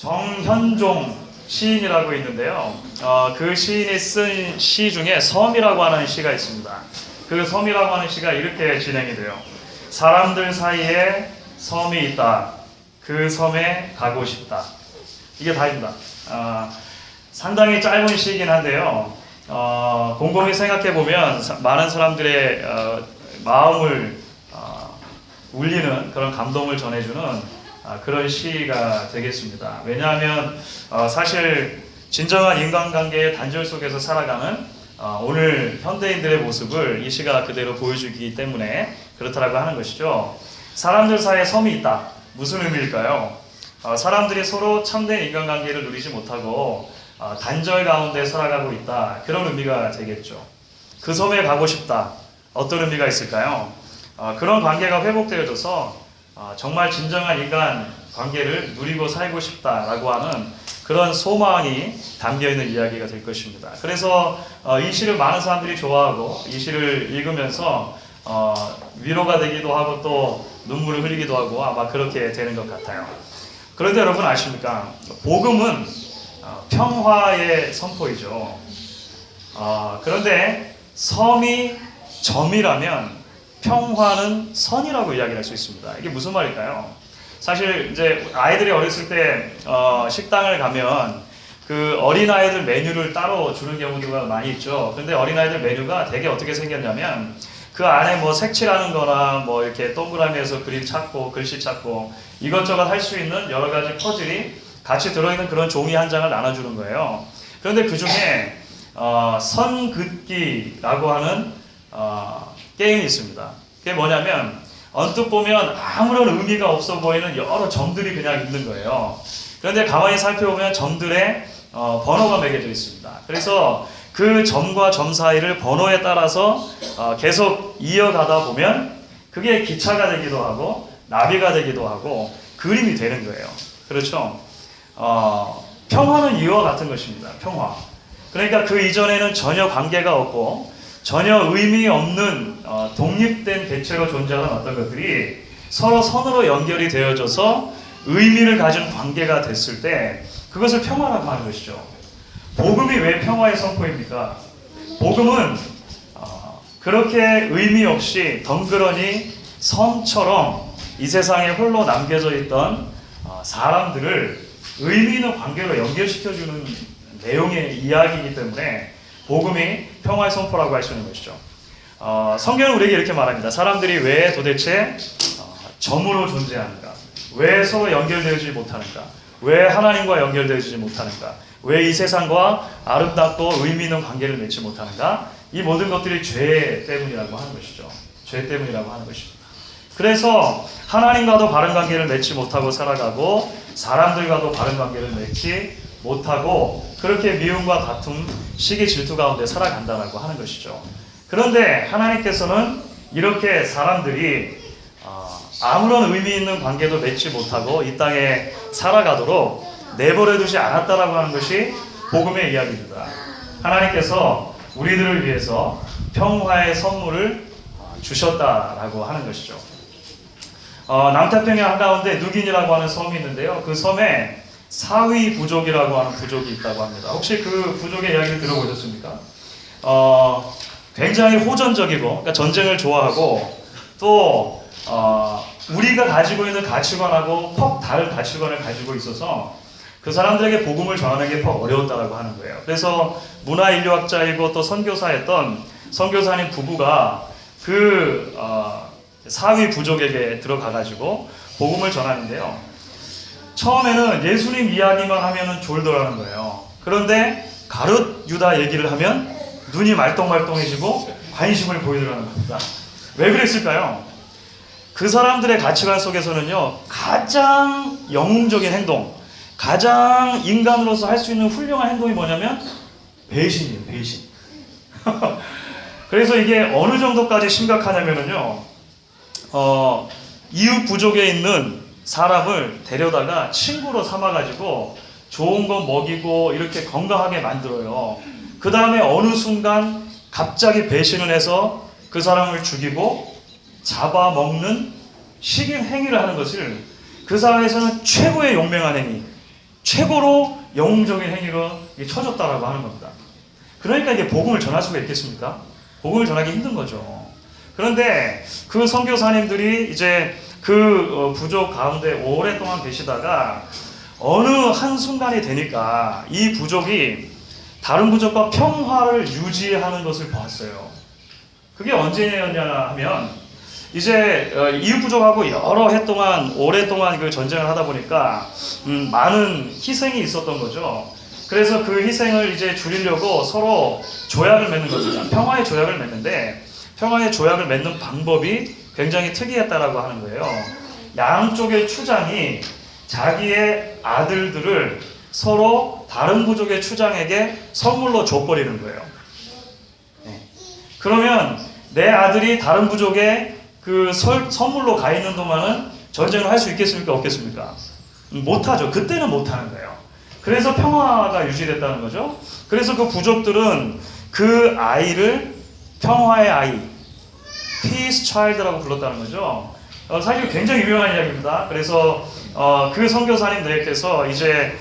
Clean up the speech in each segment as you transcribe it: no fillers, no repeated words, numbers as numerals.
정현종 시인이라고 있는데요. 그 시인이 쓴 시 중에 섬이라고 하는 시가 있습니다. 그 섬이라고 하는 시가 이렇게 진행이 돼요. 사람들 사이에 섬이 있다. 그 섬에 가고 싶다. 이게 다입니다. 상당히 짧은 시이긴 한데요. 곰곰이 생각해보면 많은 사람들의 마음을 울리는 그런 감동을 전해주는 그런 시가 되겠습니다. 왜냐하면 사실 진정한 인간관계의 단절 속에서 살아가는 오늘 현대인들의 모습을 이 시가 그대로 보여주기 때문에 그렇다라고 하는 것이죠. 사람들 사이에 섬이 있다. 무슨 의미일까요? 사람들이 서로 참된 인간관계를 누리지 못하고 단절 가운데 살아가고 있다. 그런 의미가 되겠죠. 그 섬에 가고 싶다. 어떤 의미가 있을까요? 그런 관계가 회복되어져서 정말 진정한 인간 관계를 누리고 살고 싶다라고 하는 그런 소망이 담겨있는 이야기가 될 것입니다. 그래서 이 시를 많은 사람들이 좋아하고 이 시를 읽으면서 위로가 되기도 하고 또 눈물을 흘리기도 하고 아마 그렇게 되는 것 같아요. 그런데 여러분 아십니까? 복음은 평화의 선포이죠. 그런데 섬이 점이라면 평화는 선이라고 이야기를 할 수 있습니다. 이게 무슨 말일까요? 사실 이제 아이들이 어렸을 때 식당을 가면 그 어린아이들 메뉴를 따로 주는 경우가 많이 있죠. 근데 어린아이들 메뉴가 되게 어떻게 생겼냐면 그 안에 뭐 색칠하는 거나 뭐 이렇게 동그라미에서 그림 찾고 글씨 찾고 이것저것 할 수 있는 여러 가지 퍼즐이 같이 들어있는 그런 종이 한 장을 나눠주는 거예요. 그런데 그 중에 선긋기라고 하는 게임이 있습니다. 그게 뭐냐면 언뜻 보면 아무런 의미가 없어 보이는 여러 점들이 그냥 있는 거예요. 그런데 가만히 살펴보면 점들에 번호가 매겨져 있습니다. 그래서 그 점과 점 사이를 번호에 따라서 계속 이어가다 보면 그게 기차가 되기도 하고 나비가 되기도 하고 그림이 되는 거예요. 그렇죠? 평화는 이와 같은 것입니다. 평화. 그러니까 그 이전에는 전혀 관계가 없고 전혀 의미 없는 독립된 개체로 존재하는 어떤 것들이 서로 선으로 연결이 되어져서 의미를 가진 관계가 됐을 때 그것을 평화라고 하는 것이죠. 복음이 왜 평화의 선포입니까? 복음은 그렇게 의미 없이 덩그러니 섬처럼 이 세상에 홀로 남겨져 있던 사람들을 의미 있는 관계로 연결시켜주는 내용의 이야기이기 때문에 복음이 평화의 선포라고 할 수 있는 것이죠. 성경은 우리에게 이렇게 말합니다. 사람들이 왜 도대체 점으로 존재하는가? 왜 서로 연결되지 못하는가? 왜 하나님과 연결되지 못하는가? 왜 이 세상과 아름답고 의미 있는 관계를 맺지 못하는가? 이 모든 것들이 죄 때문이라고 하는 것이죠. 죄 때문이라고 하는 것입니다. 그래서 하나님과도 바른 관계를 맺지 못하고 살아가고 사람들과도 바른 관계를 맺지 못하고 그렇게 미움과 다툼, 시기 질투 가운데 살아간다라고 하는 것이죠. 그런데 하나님께서는 이렇게 사람들이 아무런 의미 있는 관계도 맺지 못하고 이 땅에 살아가도록 내버려 두지 않았다라고 하는 것이 복음의 이야기입니다. 하나님께서 우리들을 위해서 평화의 선물을 주셨다라고 하는 것이죠. 남태평양 한가운데 누긴이라고 하는 섬이 있는데요. 그 섬에 사위 부족이라고 하는 부족이 있다고 합니다. 혹시 그 부족의 이야기를 들어보셨습니까? 굉장히 호전적이고 그러니까 전쟁을 좋아하고 또 우리가 가지고 있는 가치관하고 퍽 다른 가치관을 가지고 있어서 그 사람들에게 복음을 전하는 게 퍽 어려웠다고 하는 거예요. 그래서 문화인류학자이고 또 선교사였던 선교사님 부부가 그 사위 부족에게 들어가가지고 복음을 전하는데요. 처음에는 예수님 이야기만 하면은 졸더라는 거예요. 그런데 가룟 유다 얘기를 하면 눈이 말똥말똥해지고 관심을 보이더라는 겁니다. 왜 그랬을까요? 그 사람들의 가치관 속에서는요, 가장 영웅적인 행동, 가장 인간으로서 할 수 있는 훌륭한 행동이 뭐냐면 배신이에요, 배신. 그래서 이게 어느 정도까지 심각하냐면요, 이웃 부족에 있는 사람을 데려다가 친구로 삼아가지고 좋은 거 먹이고 이렇게 건강하게 만들어요. 그 다음에 어느 순간 갑자기 배신을 해서 그 사람을 죽이고 잡아먹는 식인 행위를 하는 것을 그 사회에서는 최고의 용맹한 행위, 최고로 영웅적인 행위로 쳐졌다라고 하는 겁니다. 그러니까 이게 복음을 전할 수가 있겠습니까? 복음을 전하기 힘든 거죠. 그런데 그 선교사님들이 이제 그 부족 가운데 오랫동안 계시다가 어느 한순간이 되니까 이 부족이 다른 부족과 평화를 유지하는 것을 보았어요. 그게 언제였냐 하면 이제 이웃 부족하고 여러 해 동안 오랫동안 그 전쟁을 하다 보니까 많은 희생이 있었던 거죠. 그래서 그 희생을 이제 줄이려고 서로 조약을 맺는 겁니다. 평화의 조약을 맺는데 평화의 조약을 맺는 방법이 굉장히 특이했다라고 하는 거예요. 양쪽의 추장이 자기의 아들들을 서로 다른 부족의 추장에게 선물로 줘버리는 거예요. 네. 그러면 내 아들이 다른 부족에 그 선물로 가 있는 동안은 전쟁을 할 수 있겠습니까? 없겠습니까? 못하죠. 그때는 못하는 거예요. 그래서 평화가 유지됐다는 거죠. 그래서 그 부족들은 그 아이를 평화의 아이, Peace Child라고 불렀다는 거죠. 사실 굉장히 유명한 이야기입니다. 그래서 그 선교사님들께서 이제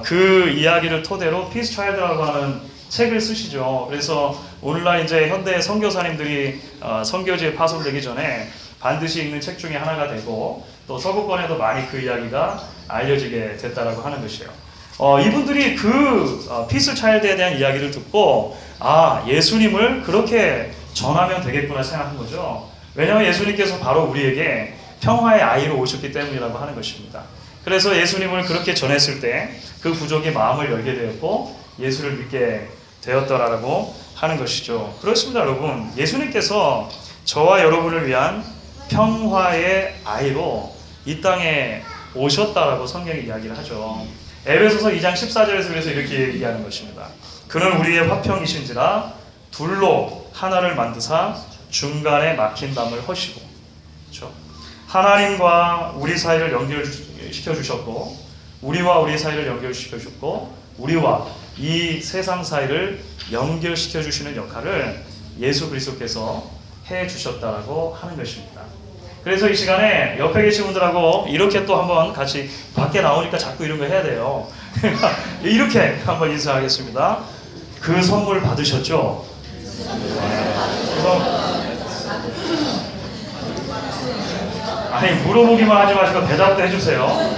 그 이야기를 토대로 Peace Child라고 하는 책을 쓰시죠. 그래서 오늘날 이제 현대 선교사님들이 선교지에 파송되기 전에 반드시 읽는 책 중에 하나가 되고 또 서구권에도 많이 그 이야기가 알려지게 됐다라고 하는 것이에요. 이분들이 그 피스 차일드에 대한 이야기를 듣고 예수님을 그렇게 전하면 되겠구나 생각한 거죠. 왜냐하면 예수님께서 바로 우리에게 평화의 아이로 오셨기 때문이라고 하는 것입니다. 그래서 예수님을 그렇게 전했을 때 그 부족이 마음을 열게 되었고 예수를 믿게 되었더라고 하는 것이죠. 그렇습니다, 여러분. 예수님께서 저와 여러분을 위한 평화의 아이로 이 땅에 오셨다라고 성경이 이야기를 하죠. 에베소서 2장 14절에서 그래서 이렇게 얘기하는 것입니다. 그는 우리의 화평이신지라 둘로 하나를 만드사 중간에 막힌 담을 허시고, 그렇죠? 하나님과 우리 사이를 연결시켜 주셨고, 우리와 우리 사이를 연결시켜 주셨고, 우리와 이 세상 사이를 연결시켜 주시는 역할을 예수 그리스도께서 해 주셨다라고 하는 것입니다. 그래서 이 시간에 옆에 계신 분들하고 이렇게 또 한번 같이 밖에 나오니까 자꾸 이런 거 해야 돼요. 이렇게 한번 인사하겠습니다. 그 선물 받으셨죠? 아니 물어보기만 하지 마시고 대답도 해주세요.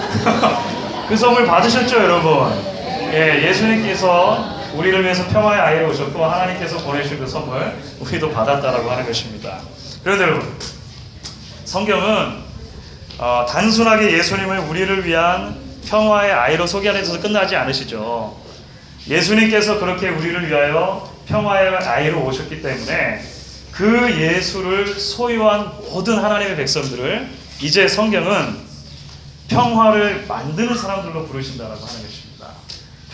그 선물 받으셨죠, 여러분? 예수님께서 우리를 위해서 평화의 아이로 오셨고 하나님께서 보내주신 그 선물 우리도 받았다라고 하는 것입니다. 그런데 여러분, 성경은 단순하게 예수님을 우리를 위한 평화의 아이로 소개하는 데서 끝나지 않으시죠. 예수님께서 그렇게 우리를 위하여 평화의 아이로 오셨기 때문에 그 예수를 소유한 모든 하나님의 백성들을 이제 성경은 평화를 만드는 사람들로 부르신다라고 하는 것입니다.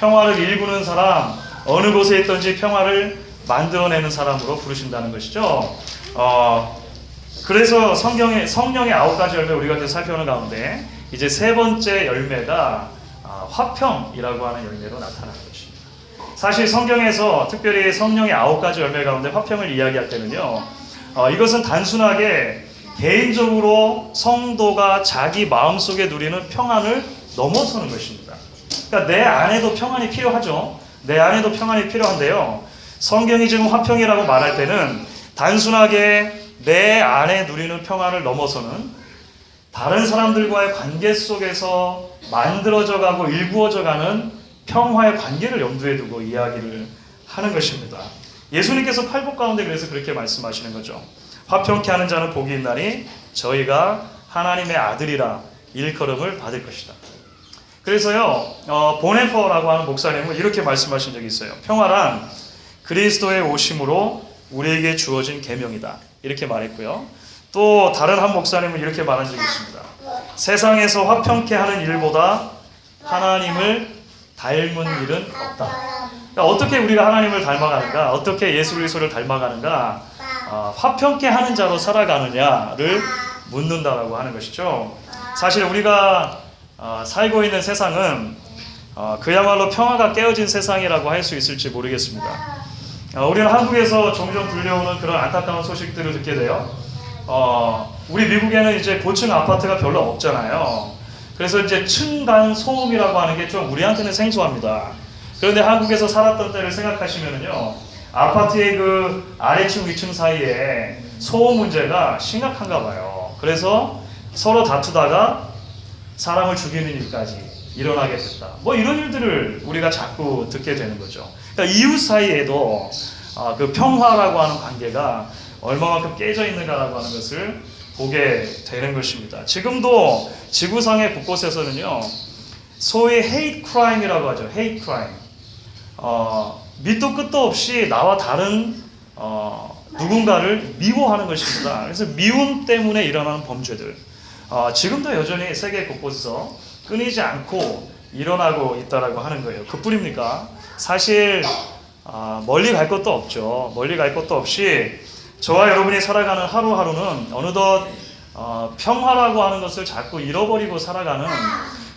평화를 일구는 사람, 어느 곳에 있든지 평화를 만들어내는 사람으로 부르신다는 것이죠. 그래서 성령의 9가지 열매 우리가 계속 살펴보는 가운데 이제 세 번째 열매가 화평이라고 하는 열매로 나타나는 것입니다. 사실 성경에서 특별히 성령의 9가지 열매 가운데 화평을 이야기할 때는요, 이것은 단순하게 개인적으로 성도가 자기 마음속에 누리는 평안을 넘어서는 것입니다. 그러니까 내 안에도 평안이 필요하죠. 내 안에도 평안이 필요한데요, 성경이 지금 화평이라고 말할 때는 단순하게 내 안에 누리는 평안을 넘어서는 다른 사람들과의 관계 속에서 만들어져 가고 일구어져 가는 평화의 관계를 염두에 두고 이야기를 하는 것입니다. 예수님께서 팔복 가운데 그래서 그렇게 말씀하시는 거죠. 화평케 하는 자는 복이 있나니 저희가 하나님의 아들이라 일컬음을 받을 것이다. 그래서요, 보네퍼라고 하는 목사님은 이렇게 말씀하신 적이 있어요. 평화란 그리스도의 오심으로 우리에게 주어진 계명이다, 이렇게 말했고요. 또 다른 한 목사님은 이렇게 말한 적이 있습니다. 세상에서 화평케 하는 일보다 하나님을 닮은 일은 없다. 그러니까 어떻게 우리가 하나님을 닮아가는가, 어떻게 예수 그리스도를 닮아가는가, 화평케 하는 자로 살아가느냐를 묻는다라고 하는 것이죠. 사실 우리가 살고 있는 세상은 그야말로 평화가 깨어진 세상이라고 할 수 있을지 모르겠습니다. 우리는 한국에서 종종 들려오는 그런 안타까운 소식들을 듣게 돼요. 우리 미국에는 이제 고층 아파트가 별로 없잖아요. 그래서 이제 층간 소음이라고 하는 게 좀 우리한테는 생소합니다. 그런데 한국에서 살았던 때를 생각하시면은요, 아파트의 그 아래층 위층 사이에 소음 문제가 심각한가 봐요. 그래서 서로 다투다가 사람을 죽이는 일까지 일어나게 됐다. 뭐 이런 일들을 우리가 자꾸 듣게 되는 거죠. 그러니까 이웃 사이에도 그 평화라고 하는 관계가 얼마만큼 깨져 있는가라고 하는 것을 보게 되는 것입니다. 지금도 지구상의 곳곳에서는요, 소위 hate crime이라고 하죠. hate crime. 밑도 끝도 없이 나와 다른 누군가를 미워하는 것입니다. 그래서 미움 때문에 일어나는 범죄들, 지금도 여전히 세계 곳곳에서 끊이지 않고 일어나고 있다라고 하는 거예요. 그뿐입니까? 사실 멀리 갈 것도 없죠. 멀리 갈 것도 없이 저와 여러분이 살아가는 하루하루는 어느덧 평화라고 하는 것을 자꾸 잃어버리고 살아가는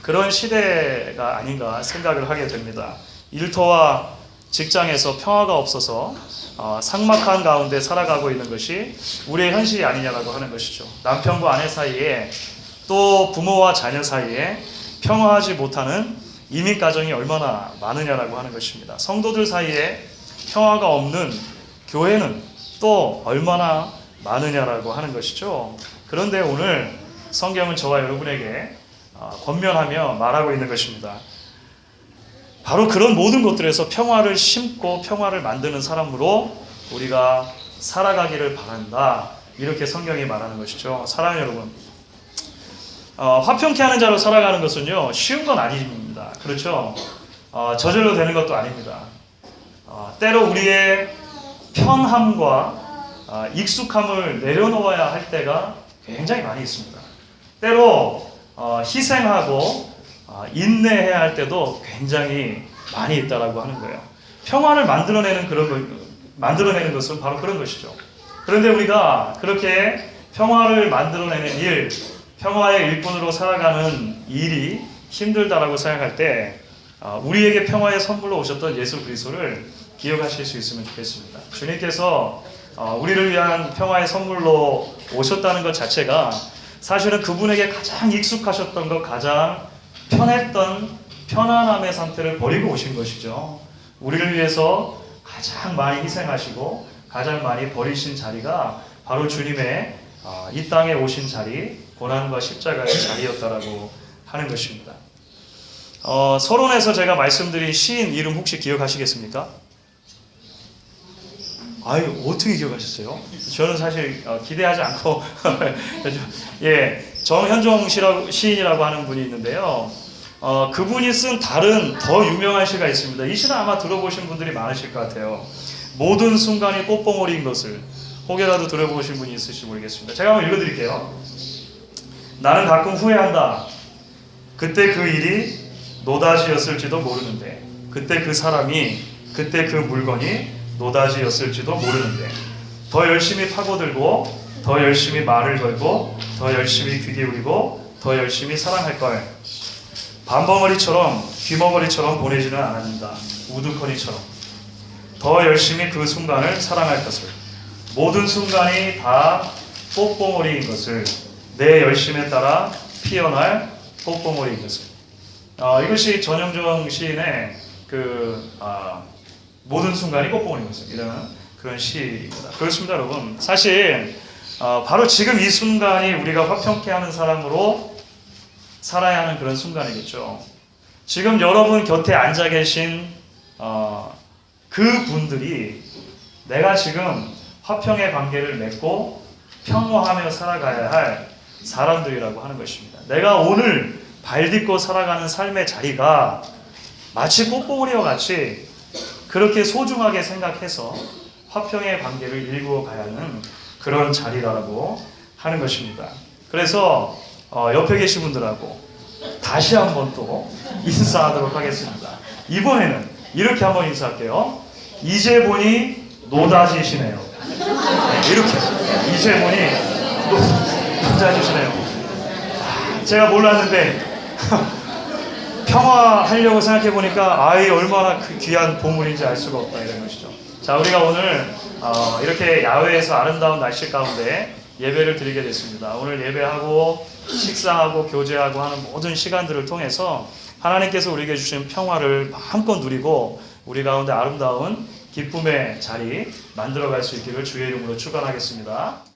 그런 시대가 아닌가 생각을 하게 됩니다. 일터와 직장에서 평화가 없어서 삭막한 가운데 살아가고 있는 것이 우리의 현실이 아니냐라고 하는 것이죠. 남편과 아내 사이에, 또 부모와 자녀 사이에 평화하지 못하는 이민 가정이 얼마나 많으냐라고 하는 것입니다. 성도들 사이에 평화가 없는 교회는 또 얼마나 많으냐라고 하는 것이죠. 그런데 오늘 성경은 저와 여러분에게 권면하며 말하고 있는 것입니다. 바로 그런 모든 것들에서 평화를 심고 평화를 만드는 사람으로 우리가 살아가기를 바란다. 이렇게 성경이 말하는 것이죠. 사랑하는 여러분, 화평케 하는 자로 살아가는 것은요, 쉬운 건 아닙니다. 그렇죠? 저절로 되는 것도 아닙니다. 때로 우리의 편함과 익숙함을 내려놓아야 할 때가 굉장히 많이 있습니다. 때로 희생하고 인내해야 할 때도 굉장히 많이 있다라고 하는 거예요. 평화를 만들어내는 것은 바로 그런 것이죠. 그런데 우리가 그렇게 평화를 만들어내는 일, 평화의 일꾼으로 살아가는 일이 힘들다라고 생각할 때 우리에게 평화의 선물로 오셨던 예수 그리스도를 기억하실 수 있으면 좋겠습니다. 주님께서 우리를 위한 평화의 선물로 오셨다는 것 자체가 사실은 그분에게 가장 익숙하셨던 것, 가장 편했던 편안함의 상태를 버리고 오신 것이죠. 우리를 위해서 가장 많이 희생하시고 가장 많이 버리신 자리가 바로 주님의 이 땅에 오신 자리, 고난과 십자가의 자리였다라고 하는 것입니다. 서론에서 제가 말씀드린 시인 이름 혹시 기억하시겠습니까? 아유, 어떻게 기억하셨어요? 저는 사실 기대하지 않고 예, 정현종 시인이라고 하는 분이 있는데요. 그분이 쓴 다른 더 유명한 시가 있습니다. 이 시는 아마 들어보신 분들이 많으실 것 같아요. 모든 순간이 꽃봉오리인 것을 혹여라도 들어보신 분이 있을지 모르겠습니다. 제가 한번 읽어드릴게요. 나는 가끔 후회한다. 그때 그 일이 노다지였을지도 모르는데, 그때 그 사람이, 그때 그 물건이 노다지였을지도 모르는데, 더 열심히 파고들고 더 열심히 말을 걸고 더 열심히 귀 기울이고 더 열심히 사랑할 걸. 밤벙어리처럼 귀머거리처럼 보내지는 않았는가. 우두커니처럼 더 열심히 그 순간을 사랑할 것을. 모든 순간이 다 꽃봉오리인 것을. 내 열심에 따라 피어날 꽃봉오리인 것을. 이것이 전영종 시인의 모든 순간이 꽃봉오리인 것을 이라는 그런 시입니다. 그렇습니다, 여러분. 사실 바로 지금 이 순간이 우리가 화평케 하는 사람으로 살아야 하는 그런 순간이겠죠. 지금 여러분 곁에 앉아 계신 그 분들이 내가 지금 화평의 관계를 맺고 평화하며 살아가야 할 사람들이라고 하는 것입니다. 내가 오늘 발 딛고 살아가는 삶의 자리가 마치 꽃봉오리와 같이 그렇게 소중하게 생각해서 화평의 관계를 일구어 가야 하는 그런 자리라고 하는 것입니다. 그래서 옆에 계신 분들하고 다시 한번 또 인사하도록 하겠습니다. 이번에는 이렇게 한번 인사할게요. 이제 보니 노다지시네요. 이렇게 이제 보니 노다지시네요. 제가 몰랐는데 평화하려고 생각해 보니까 얼마나 귀한 보물인지 알 수가 없다 이런 것이죠. 자, 우리가 오늘 이렇게 야외에서 아름다운 날씨 가운데 예배를 드리게 됐습니다. 오늘 예배하고 식사하고 교제하고 하는 모든 시간들을 통해서 하나님께서 우리에게 주신 평화를 마음껏 누리고 우리 가운데 아름다운 기쁨의 자리 만들어갈 수 있기를 주의 이름으로 축원하겠습니다.